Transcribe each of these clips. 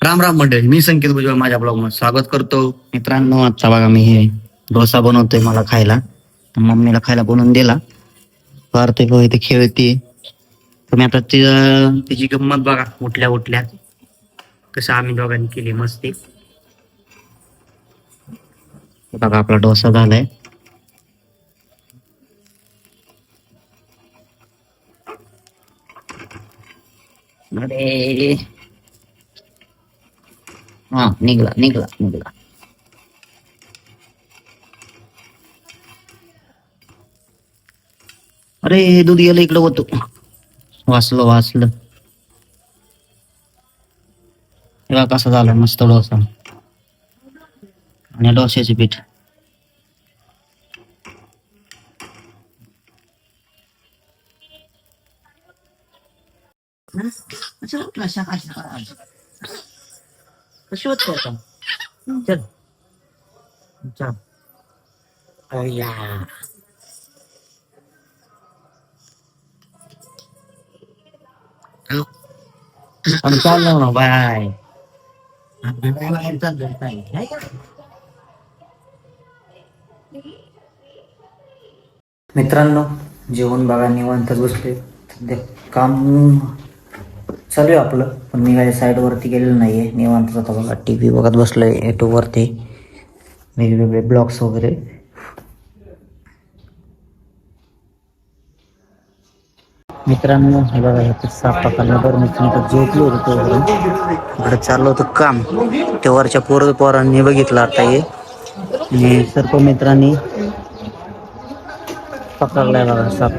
राम राम मंडळी, मी संकेत भुजबळ माझ्या ब्लॉग मध्ये स्वागत करतो. मित्रांनो, आजचा बघा मी हे डोसा बनवतोय मला खायला. मम्मीला खायला बनवून दिला. पार्थिक इथे खेळते. तुम्ही आता तिची गंमत बघा. उठल्या उठल्या कसं आम्ही दोघांनी केली मस्ती. बघा आपला डोसा झालाय. अरे हा, निघला निघला निघला. अरे दूध गेलं इकडं होतो. वाचलं वाचलं. तेव्हा कसं झालं मस्त डोसा आणि डोश्याचे पीठ. कशी होत आता? चल चल. अय्या. I'm चाललो ना बाय. मित्रांनो, जेवण बघा निवांत बसले. सध्या काम चालू आहे आपलं, पण मी काही साईड वरती गेलेलं नाहीये. निवांत आता बघा टीव्ही बघत बसलोय युट्यूब वरती वेगवेगळे ब्लॉग्स वगैरे. मित्रांनो, हे बघा हे सापा खाल्ल्यावर मी झोपलो होतो. इकडे चाललो होतं काम. ते वरच्या पोरांनी बघितलं आता हे आणि सर्प मित्रांनी पकडलाय बघा साप.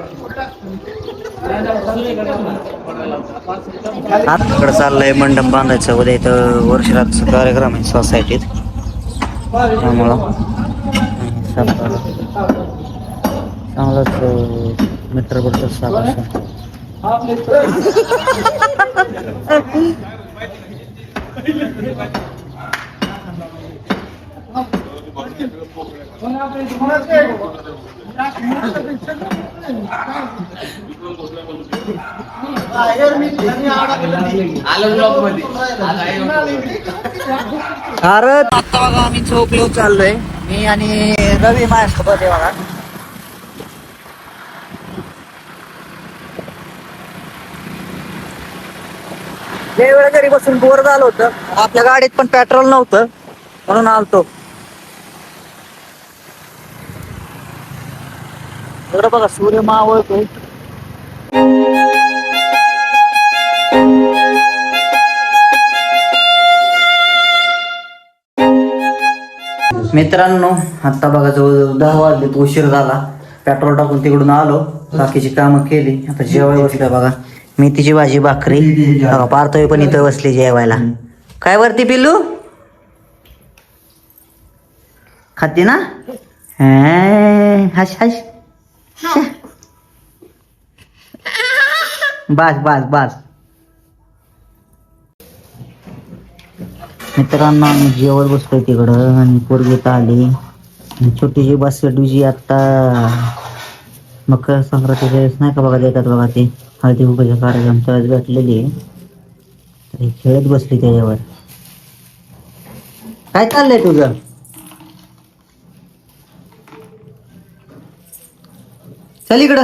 इकडे चाललंय मंडप बांधायचं. उद्या इथं वर्षरातचा कार्यक्रम आहे सोसायटीत. त्यामुळं चांगलाच मित्र बरोबर साप असं. अरे आता बघा आम्ही चौकलो चाललोय. मी आणि रवी माझ्यासोबत आहे बघा. लय वेळ घरी बसून बोर झालं होतं. आपल्या गाडीत पण पेट्रोल नव्हतं म्हणून आलतो. बरं बघा सूर्य मावळतोय. मित्रांनो, आता बघा जवळ 10 वाजले. उशीर झाला. पेट्रोल टाकून तिकडून आलो. बाकीची कामं केली. आता जेवायला बसलं बघा. मेथीची भाजी भाकरी. बघा पार्थवी पण इथं बसली जेवायला. काय वरती पिल्लू खाते ना? हस हस. बस बस बस. मित्रांनो, आम्ही जेवण बसतोय तिकडं आणि पोरगीत आली. छोटीशी बास्केट आता मकर संक्रांतीच्या वेळेस नाही का बघा देतात बघा ते हळदी कुंकूचा कार्यक्रम त्यावेळेस भेटलेली आहे. तर ही खेळत बसली त्याच्यावर. काय चाललंय तुझं? चल इकडं.